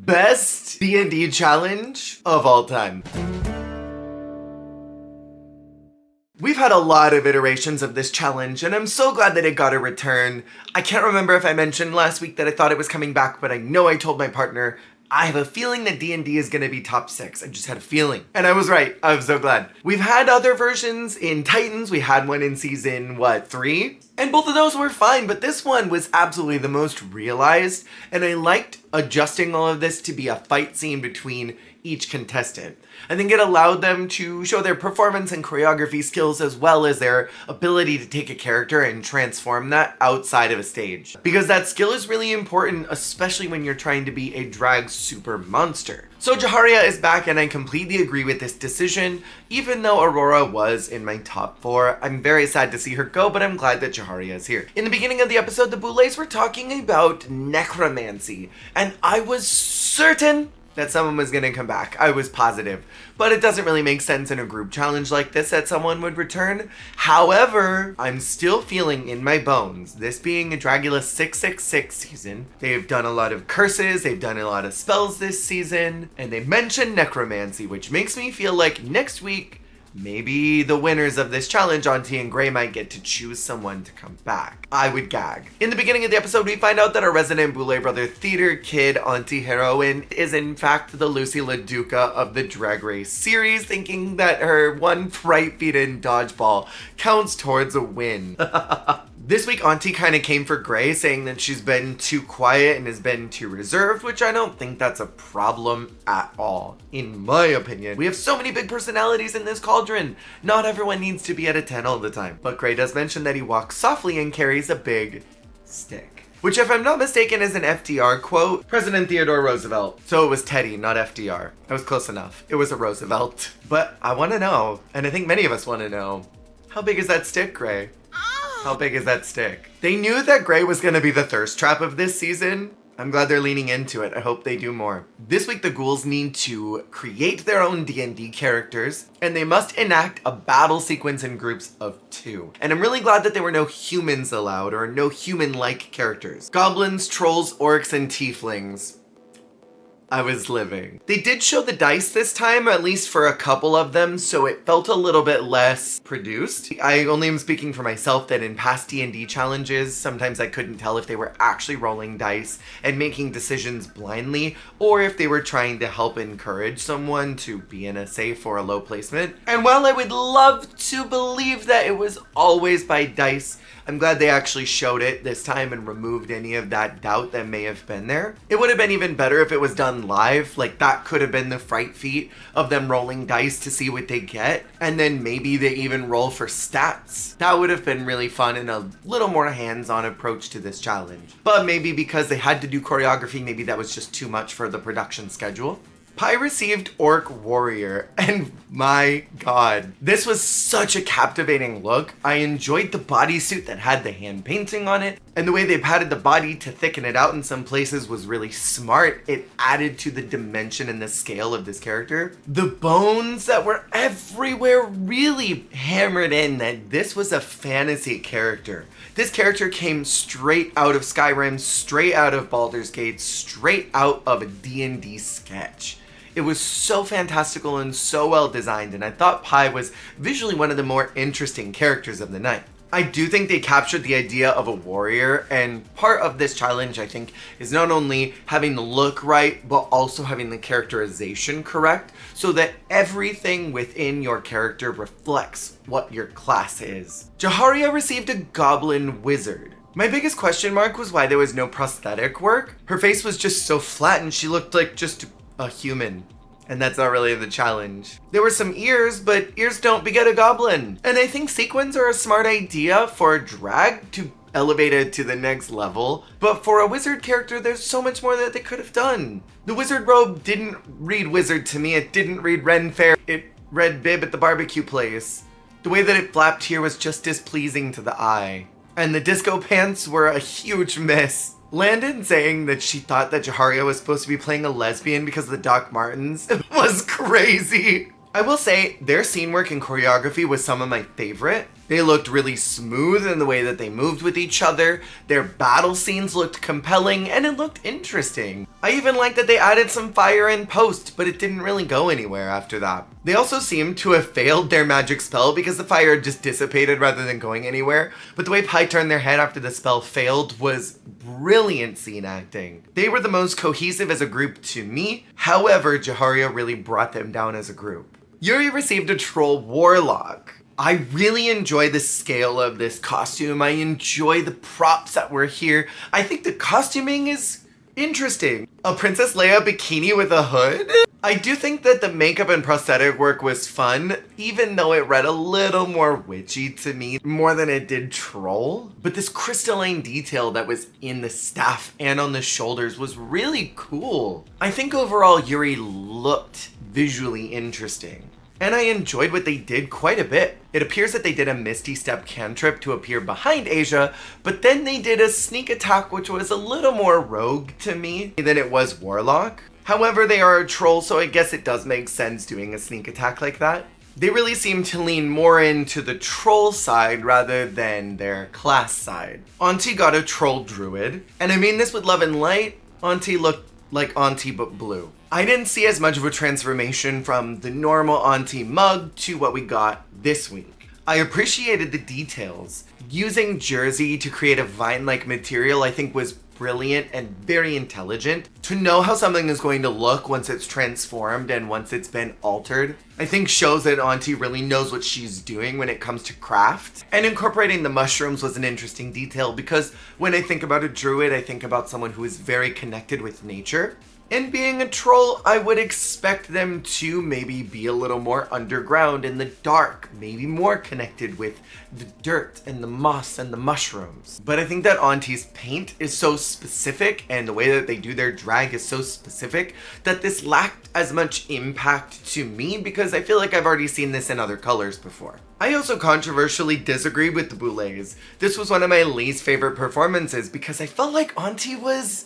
best D&D challenge of all time. We've had a lot of iterations of this challenge, and I'm so glad that it got a return. I can't remember if I mentioned last week that I thought it was coming back, but I know I told my partner, I have a feeling that D&D is going to be top 6. I just had a feeling. And I was right. I'm so glad. We've had other versions in Titans. We had one in season, 3? And both of those were fine, but this one was absolutely the most realized, and I liked adjusting all of this to be a fight scene between each contestant. I think it allowed them to show their performance and choreography skills as well as their ability to take a character and transform that outside of a stage. Because that skill is really important, especially when you're trying to be a drag super monster. So Jaharia is back, and I completely agree with this decision. Even though Aurora was in my top 4, I'm very sad to see her go, but I'm glad that Jaharia is here. In the beginning of the episode, the Boulets were talking about necromancy, and I was certain that someone was gonna come back. I was positive. But it doesn't really make sense in a group challenge like this that someone would return. However, I'm still feeling in my bones, this being a Dragula 666 season, they've done a lot of curses, they've done a lot of spells this season, and they mentioned necromancy, which makes me feel like next week, maybe the winners of this challenge, Auntie and Gray, might get to choose someone to come back. I would gag. In the beginning of the episode, we find out that our resident Boulet Brother theater kid, Auntie Heroine, is in fact the Lucy LaDuca of the Drag Race series, thinking that her one fright feat in dodgeball counts towards a win. This week, Auntie kind of came for Gray, saying that she's been too quiet and has been too reserved, which I don't think that's a problem at all, in my opinion. We have so many big personalities in this cauldron. Not everyone needs to be at a 10 all the time. But Gray does mention that he walks softly and carries a big stick. Which, if I'm not mistaken, is an FDR quote. President Theodore Roosevelt. So it was Teddy, not FDR. I was close enough. It was a Roosevelt. But I want to know, and I think many of us want to know, how big is that stick, Gray? How big is that stick? They knew that Gray was going to be the thirst trap of this season. I'm glad they're leaning into it. I hope they do more. This week, the ghouls need to create their own D&D characters, and they must enact a battle sequence in groups of 2. And I'm really glad that there were no humans allowed, or no human-like characters. Goblins, trolls, orcs, and tieflings. I was living. They did show the dice this time, at least for a couple of them, so it felt a little bit less produced. I only am speaking for myself that in past D&D challenges, sometimes I couldn't tell if they were actually rolling dice and making decisions blindly, or if they were trying to help encourage someone to be in a safe or a low placement. And while I would love to believe that it was always by dice, I'm glad they actually showed it this time and removed any of that doubt that may have been there. It would have been even better if it was done live. Like, that could have been the fright feat of them rolling dice to see what they get. And then maybe they even roll for stats. That would have been really fun and a little more hands-on approach to this challenge. But maybe because they had to do choreography, maybe that was just too much for the production schedule. Pi received Orc Warrior, and my god, this was such a captivating look. I enjoyed the bodysuit that had the hand painting on it, and the way they padded the body to thicken it out in some places was really smart. It added to the dimension and the scale of this character. The bones that were everywhere really hammered in that this was a fantasy character. This character came straight out of Skyrim, straight out of Baldur's Gate, straight out of a D&D sketch. It was so fantastical and so well designed, and I thought Pi was visually one of the more interesting characters of the night. I do think they captured the idea of a warrior, and part of this challenge, I think, is not only having the look right, but also having the characterization correct, so that everything within your character reflects what your class is. Jaharia received a goblin wizard. My biggest question mark was why there was no prosthetic work. Her face was just so flat and she looked like just a human. And that's not really the challenge. There were some ears, but ears don't beget a goblin. And I think sequins are a smart idea for a drag to elevate it to the next level. But for a wizard character, there's so much more that they could have done. The wizard robe didn't read wizard to me. It didn't read Ren Fair. It read bib at the barbecue place. The way that it flapped here was just displeasing to the eye. And the disco pants were a huge miss. Landon saying that she thought that Jaharia was supposed to be playing a lesbian because of the Doc Martens was crazy. I will say, their scene work and choreography was some of my favorite. They looked really smooth in the way that they moved with each other, their battle scenes looked compelling, and it looked interesting. I even liked that they added some fire in post, but it didn't really go anywhere after that. They also seemed to have failed their magic spell because the fire just dissipated rather than going anywhere, but the way Pi turned their head after the spell failed was brilliant scene acting. They were the most cohesive as a group to me, however, Jaharia really brought them down as a group. Yuri received a troll warlock. I really enjoy the scale of this costume. I enjoy the props that were here. I think the costuming is interesting. A Princess Leia bikini with a hood? I do think that the makeup and prosthetic work was fun, even though it read a little more witchy to me, more than it did troll. But this crystalline detail that was in the staff and on the shoulders was really cool. I think overall Yuri looked visually interesting. And I enjoyed what they did quite a bit. It appears that they did a Misty Step cantrip to appear behind Asia, but then they did a sneak attack which was a little more rogue to me than it was Warlock. However, they are a troll, so I guess it does make sense doing a sneak attack like that. They really seem to lean more into the troll side rather than their class side. Auntie got a troll druid, and I mean this with love and light. Auntie looked like Auntie but blue. I didn't see as much of a transformation from the normal Auntie mug to what we got this week. I appreciated the details. Using jersey to create a vine-like material I think was brilliant and very intelligent. To know how something is going to look once it's transformed and once it's been altered, I think shows that Auntie really knows what she's doing when it comes to craft. And incorporating the mushrooms was an interesting detail because when I think about a druid, I think about someone who is very connected with nature. And being a troll, I would expect them to maybe be a little more underground in the dark, maybe more connected with the dirt and the moss and the mushrooms. But I think that Auntie's paint is so specific and the way that they do their drag is so specific that this lacked as much impact to me because I feel like I've already seen this in other colors before. I also controversially disagreed with the Boulets. This was one of my least favorite performances because I felt like Auntie was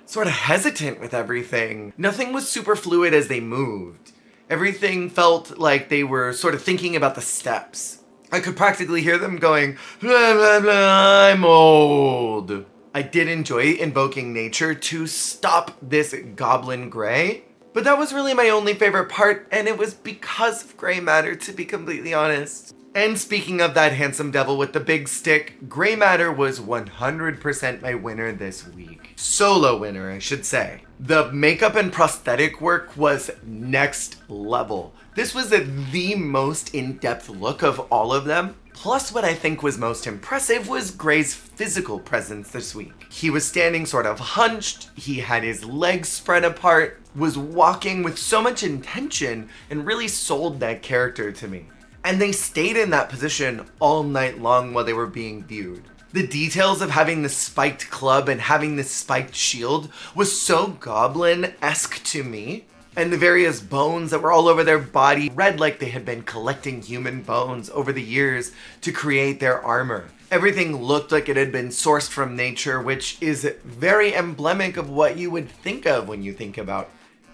sort of hesitant with everything. Nothing was super fluid as they moved. Everything felt like they were sort of thinking about the steps. I could practically hear them going, blah, blah, blah, I'm old. I did enjoy invoking nature to stop this goblin gray, but that was really my only favorite part, and it was because of gray matter, to be completely honest. And speaking of that handsome devil with the big stick, Grey Matter was 100% my winner this week. Solo winner, I should say. The makeup and prosthetic work was next level. This was the most in-depth look of all of them. Plus, what I think was most impressive was Grey's physical presence this week. He was standing sort of hunched, he had his legs spread apart, was walking with so much intention, and really sold that character to me. And they stayed in that position all night long while they were being viewed. The details of having the spiked club and having this spiked shield was so goblin-esque to me. And the various bones that were all over their body read like they had been collecting human bones over the years to create their armor. Everything looked like it had been sourced from nature, which is very emblematic of what you would think of when you think about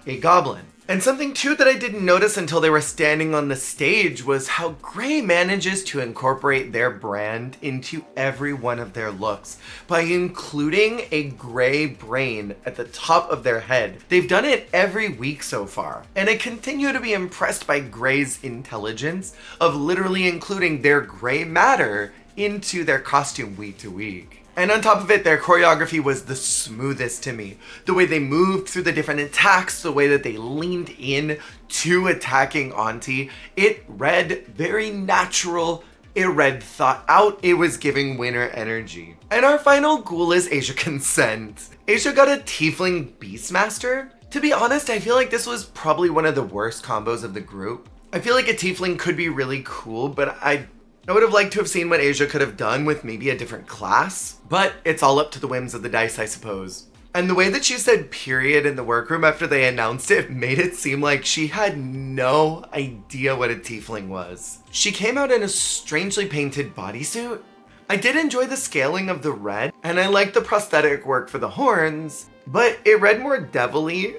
a goblin. And something too that I didn't notice until they were standing on the stage was how Grey manages to incorporate their brand into every one of their looks by including a gray brain at the top of their head. They've done it every week so far, and I continue to be impressed by Grey's intelligence of literally including their gray matter into their costume week to week. And on top of it, their choreography was the smoothest to me. The way they moved through the different attacks, the way that they leaned in to attacking Auntie, it read very natural, it read thought out, it was giving winner energy. And our final ghoul is Asia Consent. Asia got a Tiefling Beastmaster. To be honest, I feel like this was probably one of the worst combos of the group. I feel like a Tiefling could be really cool, but I would have liked to have seen what Asia could have done with maybe a different class, but it's all up to the whims of the dice, I suppose. And the way that she said period in the workroom after they announced it made it seem like she had no idea what a tiefling was. She came out in a strangely painted bodysuit. I did enjoy the scaling of the red, and I liked the prosthetic work for the horns, but it read more devilly.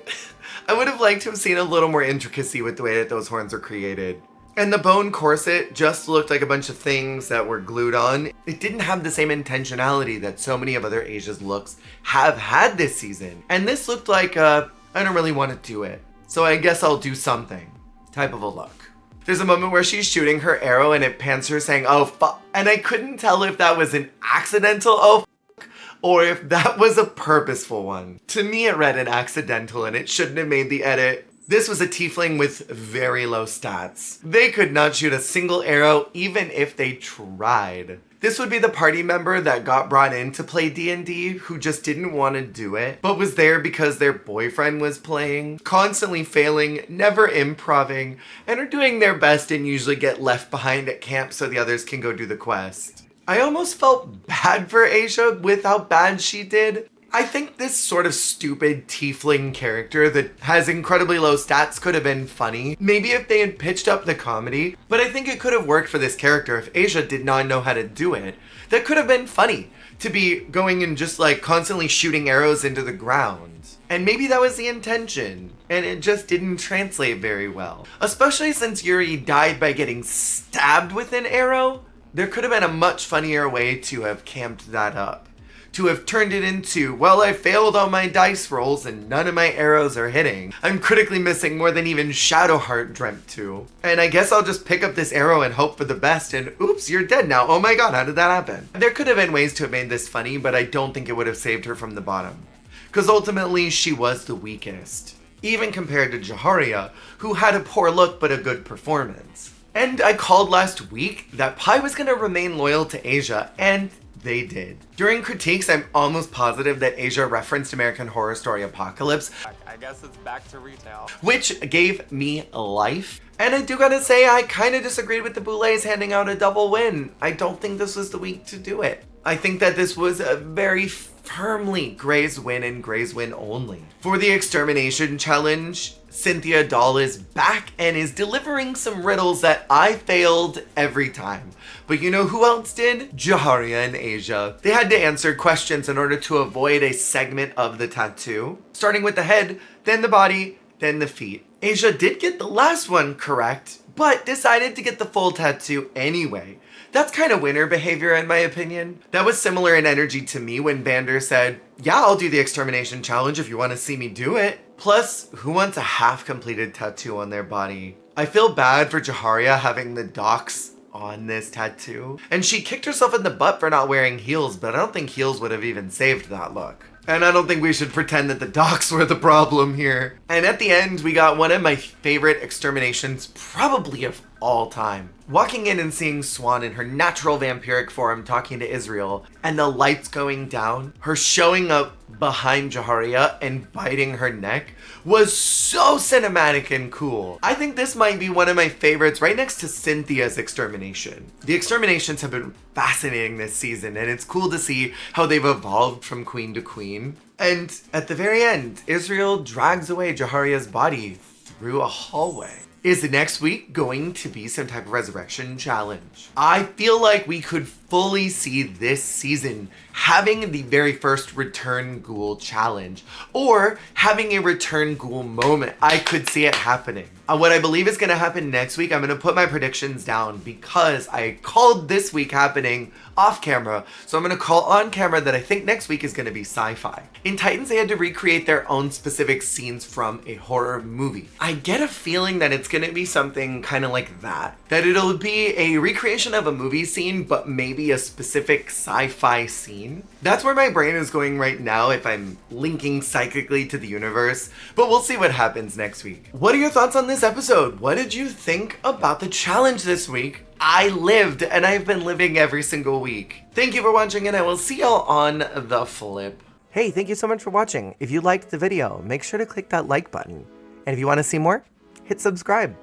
I would have liked to have seen a little more intricacy with the way that those horns are created. And the bone corset just looked like a bunch of things that were glued on. It didn't have the same intentionality that so many of other Asia's looks have had this season. And this looked like I don't really want to do it, so I guess I'll do something type of a look. There's a moment where she's shooting her arrow and it pans her saying, "Oh fuck," and I couldn't tell if that was an accidental "oh fuck" or if that was a purposeful one. To me, it read an accidental and it shouldn't have made the edit. This was a tiefling with very low stats. They could not shoot a single arrow even if they tried. This would be the party member that got brought in to play D&D who just didn't want to do it, but was there because their boyfriend was playing, constantly failing, never improving, and are doing their best and usually get left behind at camp so the others can go do the quest. I almost felt bad for Asia with how bad she did. I think this sort of stupid tiefling character that has incredibly low stats could have been funny. Maybe if they had pitched up the comedy, but I think it could have worked for this character if Asia did not know how to do it. That could have been funny, to be going and just like constantly shooting arrows into the ground. And maybe that was the intention, and it just didn't translate very well. Especially since Yuri died by getting stabbed with an arrow, there could have been a much funnier way to have camped that up. To have turned it into, well, I failed on my dice rolls and none of my arrows are hitting. I'm critically missing more than even Shadowheart dreamt to. And I guess I'll just pick up this arrow and hope for the best and oops, you're dead now. Oh my god, how did that happen? There could have been ways to have made this funny, but I don't think it would have saved her from the bottom. Because ultimately, she was the weakest. Even compared to Jaharia, who had a poor look but a good performance. And I called last week that Pi was going to remain loyal to Asia, and they did. During critiques, I'm almost positive that Asia referenced American Horror Story Apocalypse. I guess it's back to retail. Which gave me life. And I do gotta say, I kind of disagreed with the Boulets handing out a double win. I don't think this was the week to do it. I think that this was a very firmly Grey's win and Grey's win only. For the Extermination Challenge, Cynthia Doll is back and is delivering some riddles that I failed every time. But you know who else did? Jaharia and Asia. They had to answer questions in order to avoid a segment of the tattoo. Starting with the head, then the body, then the feet. Asia did get the last one correct, but decided to get the full tattoo anyway. That's kind of winner behavior in my opinion. That was similar in energy to me when Vander said, yeah, I'll do the Extermination Challenge if you want to see me do it. Plus, who wants a half-completed tattoo on their body? I feel bad for Jaharia having the docs on this tattoo. And she kicked herself in the butt for not wearing heels, but I don't think heels would have even saved that look. And I don't think we should pretend that the docs were the problem here. And at the end, we got one of my favorite exterminations probably of all time. Walking in and seeing Swan in her natural vampiric form talking to Israel, and the lights going down, her showing up behind Jaharia and biting her neck was so cinematic and cool. I think this might be one of my favorites right next to Cynthia's extermination. The exterminations have been fascinating this season, and it's cool to see how they've evolved from queen to queen. And at the very end, Israel drags away Jaharia's body through a hallway. Is next week going to be some type of resurrection challenge? I feel like we could fully see this season having the very first return ghoul challenge or having a return ghoul moment. I could see it happening. What I believe is going to happen next week, I'm going to put my predictions down because I called this week happening off camera. So I'm going to call on camera that I think next week is going to be sci-fi. In Titans, they had to recreate their own specific scenes from a horror movie. I get a feeling that it's going to be something kind of like that. That it'll be a recreation of a movie scene, but maybe a specific sci-fi scene. That's where my brain is going right now if I'm linking psychically to the universe, but we'll see what happens next week. What are your thoughts on this episode? What did you think about the challenge this week? I lived, and I've been living every single week. Thank you for watching, and I will see y'all on the flip. Hey, thank you so much for watching. If you liked the video, make sure to click that like button. And if you want to see more, hit subscribe.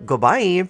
Goodbye.